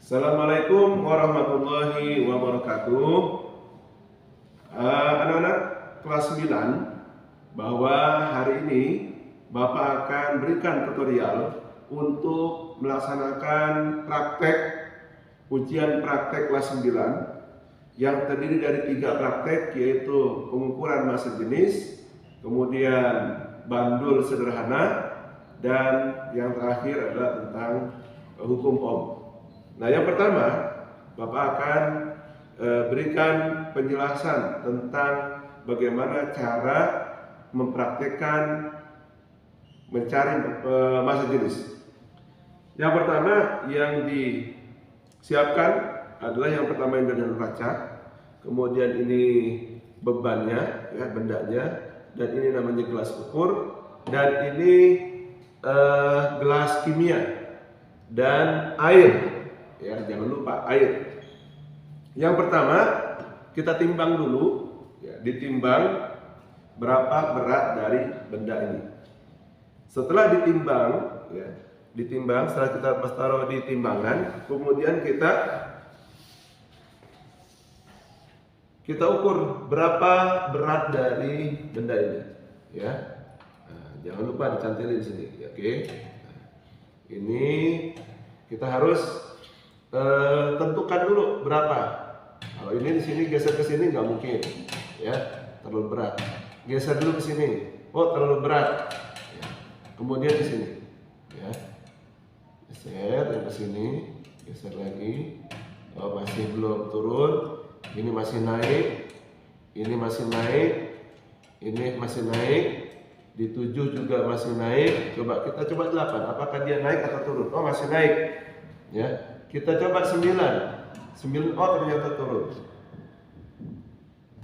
Assalamualaikum warahmatullahi wabarakatuh. Anak-anak kelas 9, bahwa hari ini Bapak akan berikan tutorial untuk melaksanakan praktek ujian praktek kelas 9 yang terdiri dari 3 praktek, yaitu pengukuran massa jenis, kemudian bandul sederhana, dan yang terakhir adalah tentang hukum Ohm. Nah, yang pertama, Bapak akan berikan penjelasan tentang bagaimana cara mempraktekkan mencari massa jenis. Yang pertama yang disiapkan adalah yang pertama yang dengan kaca, kemudian ini bebannya, ya, bendanya, dan ini namanya gelas ukur, dan ini gelas kimia dan air. Ya, jangan lupa air. Yang pertama kita timbang dulu, ya, ditimbang berapa berat dari benda ini. Setelah ditimbang, ya, setelah kita taruh di timbangan, kemudian kita ukur berapa berat dari benda ini, ya. Nah, jangan lupa dicantilin di sini, ya, oke. Nah, ini kita harus tentukan dulu berapa. Kalau ini di sini geser ke sini nggak mungkin, ya, terlalu berat. Geser dulu ke sini, oh terlalu berat. Ya. Kemudian di sini, ya, geser ke sini, geser lagi. Oh, masih belum turun. Ini masih naik, ini masih naik, ini masih naik. Di 7 juga masih naik. Kita coba 8. Apakah dia naik atau turun? Oh, masih naik, ya. Kita coba 9, oh ternyata turun.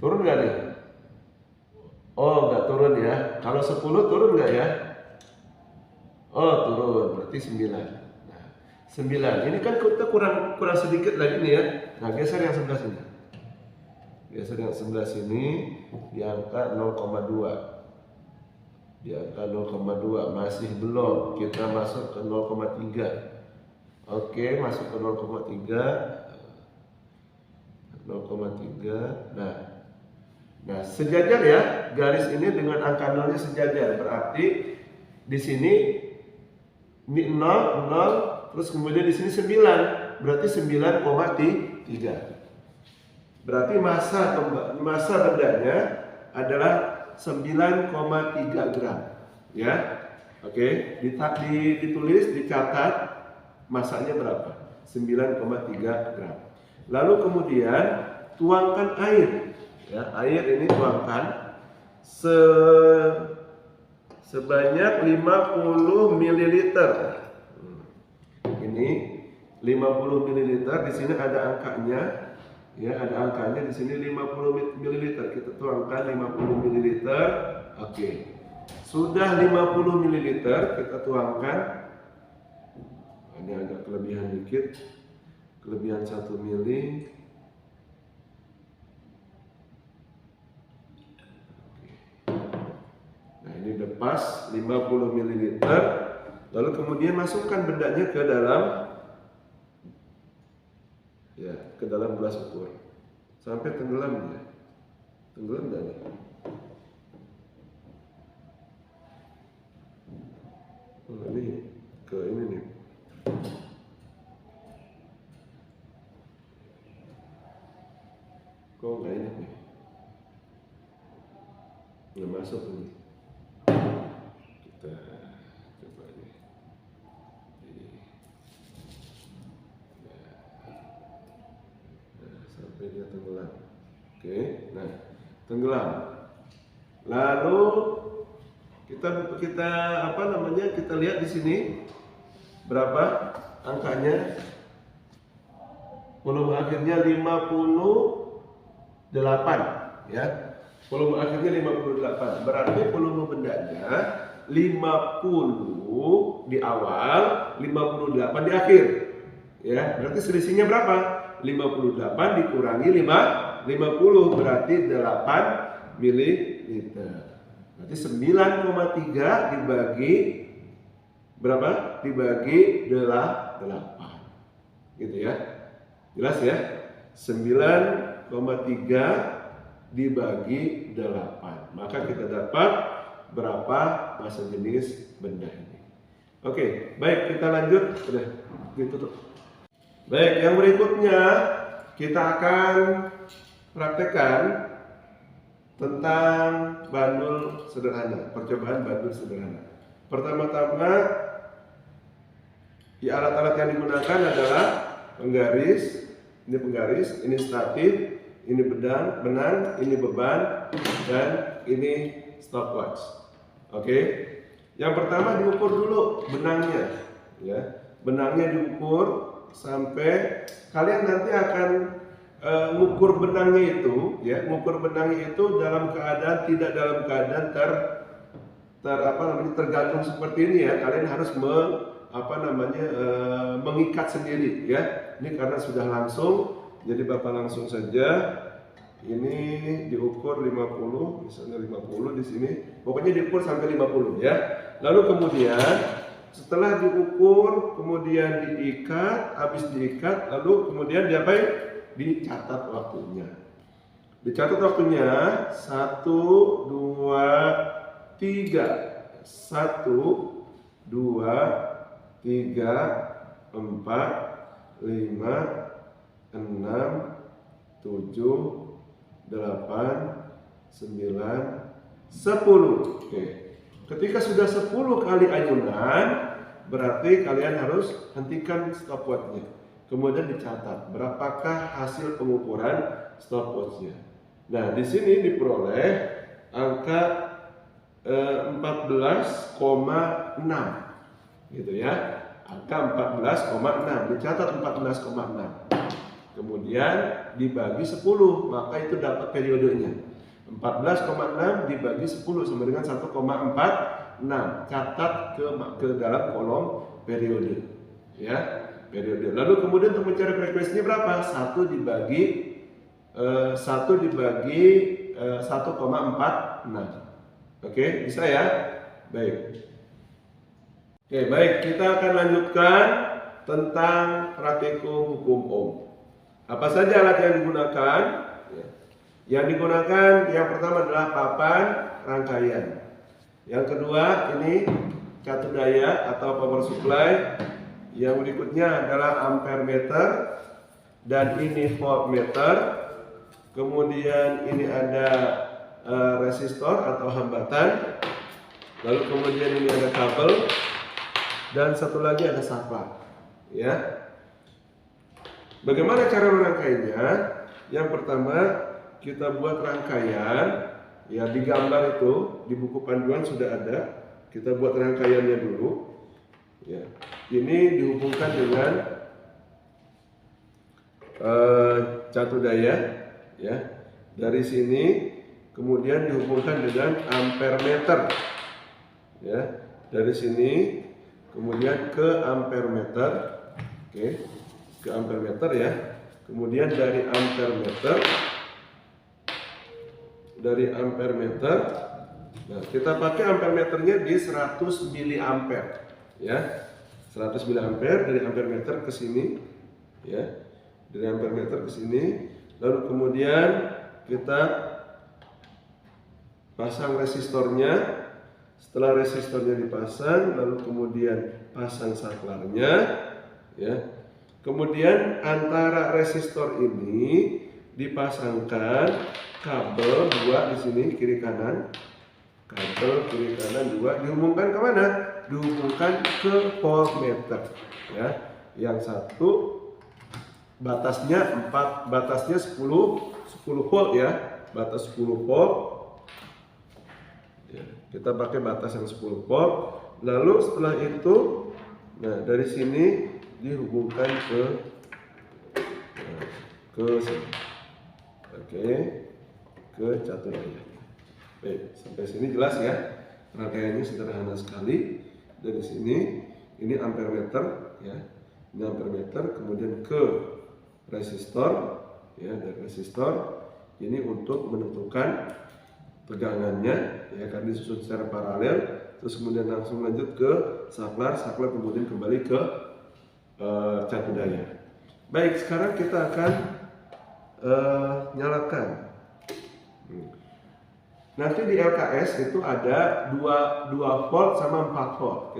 Turun nggak nih? Oh, nggak turun, ya. Kalau 10 turun nggak, ya? Oh, turun, berarti 9. Nah, 9. Ini kan kita kurang sedikit lagi nih, ya. Nah, geser yang sebelah sini. Geser yang sebelah sini di angka 0,2. Di angka 0,2 masih belum. Kita masuk ke 0,3. Oke, masuk ke 0,3. Nah, sejajar, ya, garis ini dengan angka 0-nya sejajar. Berarti di sini ini 0, terus kemudian di sini 9. Berarti 9,3. Berarti massa bendanya adalah 9,3 gram, ya. Oke, ditulis, dicatat masanya berapa? 9,3 gram. Lalu kemudian tuangkan air, ya, air ini tuangkan sebanyak 50 ml. Ini 50 ml, di sini ada angkanya, ya, ada angkanya di sini 50 ml. Kita tuangkan 50 ml. Oke. Sudah 50 ml kita tuangkan. Ini agak kelebihan dikit, kelebihan 1 mili. Nah, ini udah pas 50 ml. Lalu kemudian masukkan bendanya ke dalam gelas ukur sampai tenggelam, ya. Tenggelam enggak nih? Oh, ini ke ini nih. Kok nggak enak nih? Nggak masuk ini. Kita coba nih. Nah, sampai dia tenggelam. Oke, nah, tenggelam. Lalu kita kita lihat di sini berapa angkanya. Volume akhirnya 58, ya. Volume akhirnya 58. Berarti volume bendanya 50 di awal, 58 di akhir. Ya, berarti selisihnya berapa? 58 dikurangi 50 berarti 8 ml. Berarti 9,3 dibagi berapa? Dibagi 8. gitu ya. Jelas ya? 9,3 dibagi 8. Maka kita dapat berapa massa jenis benda ini. Oke, baik, kita lanjut. Sudah ditutup. Baik, yang berikutnya kita akan praktekkan tentang bandul sederhana, percobaan bandul sederhana. Pertama-tama, alat-alat yang digunakan adalah penggaris, ini statif, ini benang, ini beban, dan ini stopwatch. Oke, yang pertama diukur dulu benangnya, ya. Benangnya diukur sampai kalian nanti akan ngukur benangnya itu, ya, ngukur benangnya itu dalam keadaan tidak dalam keadaan tergantung seperti ini ya. Kalian harus mengikat sendiri ya. Ini karena sudah langsung, jadi Bapak langsung saja. Ini diukur 50, misalnya 50 di sini. Pokoknya diukur sampai 50 ya. Lalu kemudian setelah diukur, kemudian diikat, habis diikat, lalu kemudian diapain? Dicatat waktunya. Dicatat waktunya 1, 2, 3. 1, 2, 3, 4, 5, 6, 7, 8, 9, 10. Oke. Ketika sudah 10 kali ayunan, berarti kalian harus hentikan stopwatchnya. Kemudian dicatat berapakah hasil pengukuran stopwatchnya. Nah, di sini diperoleh angka 14,6 gitu ya. Angka 14,6, dicatat 14,6. Kemudian dibagi 10, maka itu dapat periodenya. 14,6 dibagi 10 sama dengan 1,46. Catat ke dalam kolom periode ya. Periode. Lalu kemudian untuk mencari frekuensinya berapa? 1 dibagi 1,46. Oke, bisa ya? Baik. Oke, baik, kita akan lanjutkan tentang praktikum hukum Ohm. Apa saja alat yang digunakan? Yang digunakan yang pertama adalah papan rangkaian. Yang kedua ini catu daya atau power supply. Yang berikutnya adalah ampere meter dan ini voltmeter. Kemudian ini ada resistor atau hambatan. Lalu kemudian ini ada kabel dan satu lagi ada saklar. Ya. Bagaimana cara merangkainya? Yang pertama kita buat rangkaian. Ya, di gambar itu di buku panduan sudah ada. Kita buat rangkaiannya dulu. Ya, ini dihubungkan dengan catu daya, ya. Dari sini kemudian dihubungkan dengan ampere meter, ya. Dari sini kemudian ke ampere meter, oke, ke ampere meter ya. Kemudian dari ampere meter, nah kita pakai ampere meternya di 100 miliampere. Ya, 100 miliampere dari ampere meter ke sini, ya, dari ampere meter ke sini. Lalu kemudian kita pasang resistornya. Setelah resistornya dipasang, lalu kemudian pasang saklarnya, ya. Kemudian antara resistor ini dipasangkan kabel 2 di sini kiri kanan. Kabel kiri kanan 2 dihubungkan kemana? Dihubungkan ke voltmeter, ya. Yang satu batasnya 10 volt ya, batas 10 volt. Ya, kita pakai batas yang 10 volt. Lalu setelah itu, nah dari sini dihubungkan ke sini. Oke, ke catu daya. Baik, sampai sini jelas ya. Rangkaiannya sederhana sekali. Dari sini ini ampere meter ya. Ini ampere meter, kemudian ke resistor ya, dari resistor ini untuk menentukan tegangannya ya, kan disusun secara paralel. Terus kemudian langsung lanjut ke saklar, kemudian kembali ke catu daya. Baik, sekarang kita akan nyalakan. Nanti di LKS itu ada 2 volt sama 4 volt.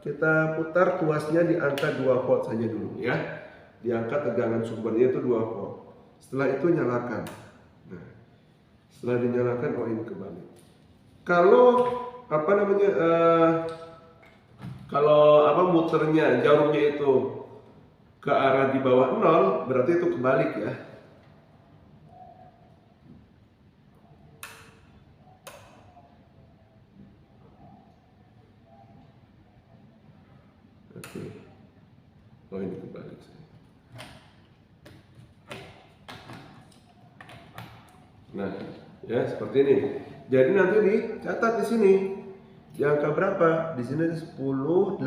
Kita putar tuasnya di angka 2 volt saja dulu ya. Di angka tegangan sumbernya itu 2 volt. Setelah itu nyalakan. Nah, setelah dinyalakan, oh ini kembali. Kalau apa namanya? Kalau muternya jarumnya itu ke arah di bawah 0, berarti itu kebalik ya. Oke. Oh ini kebalik. Nah, ya seperti ini. Jadi nanti dicatat di sini. Di angka berapa? Di sini 10, 18.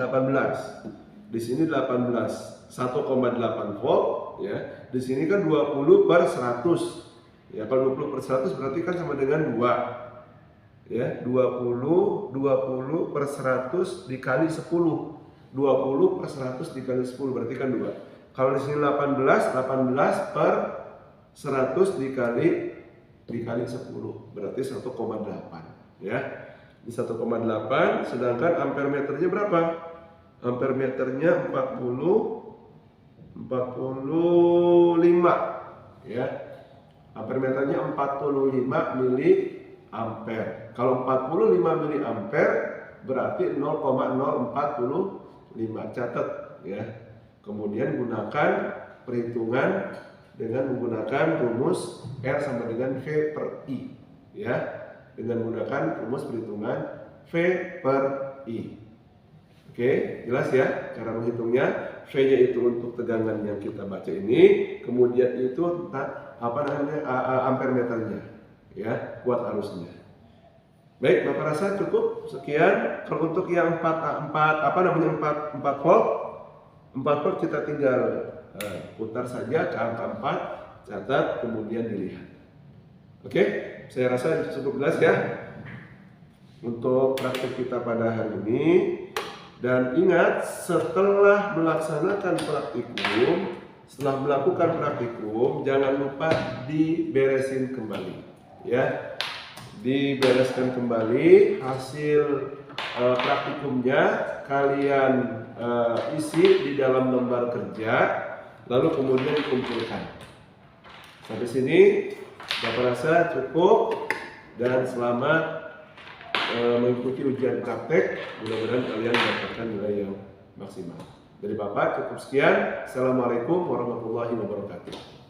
Di sini 18, 1,8 volt ya. Di sini kan 20 per 100. Ya, kalau 20 per 100 berarti kan sama dengan 2. Ya, 20 per 100 dikali 10. 20 per 100 dikali 10 berarti kan 2. Kalau di sini 18 per 100 dikali 10 berarti 1,8 ya. Di 1,8, sedangkan ampere meternya berapa? Ampere meternya 45 ya. Ampere meternya 45 mili ampere. Kalau 45 mili ampere berarti 0,045. Catat ya. Kemudian gunakan perhitungan dengan menggunakan rumus R sama dengan V per I ya, dengan menggunakan rumus perhitungan V per I. Oke, jelas ya cara menghitungnya. V-nya itu untuk tegangan yang kita baca ini, kemudian itu ampere meternya ya, kuat arusnya. Baik, Bapak rasa cukup sekian. Kalau untuk yang 4 volt, 4 volt kita tinggal putar saja ke angka 4, catat, kemudian dilihat. Oke, saya rasa cukup jelas ya untuk praktik kita pada hari ini. Dan ingat, setelah melaksanakan praktikum, setelah melakukan praktikum, jangan lupa diberesin kembali ya. Dibereskan kembali hasil praktikumnya, kalian isi di dalam lembar kerja, lalu kemudian dikumpulkan. Sampai sini Bapak rasa cukup, dan selamat mengikuti ujian praktek. Mudah-mudahan kalian mendapatkan nilai yang maksimal. Dari Bapak cukup sekian. Assalamualaikum warahmatullahi wabarakatuh.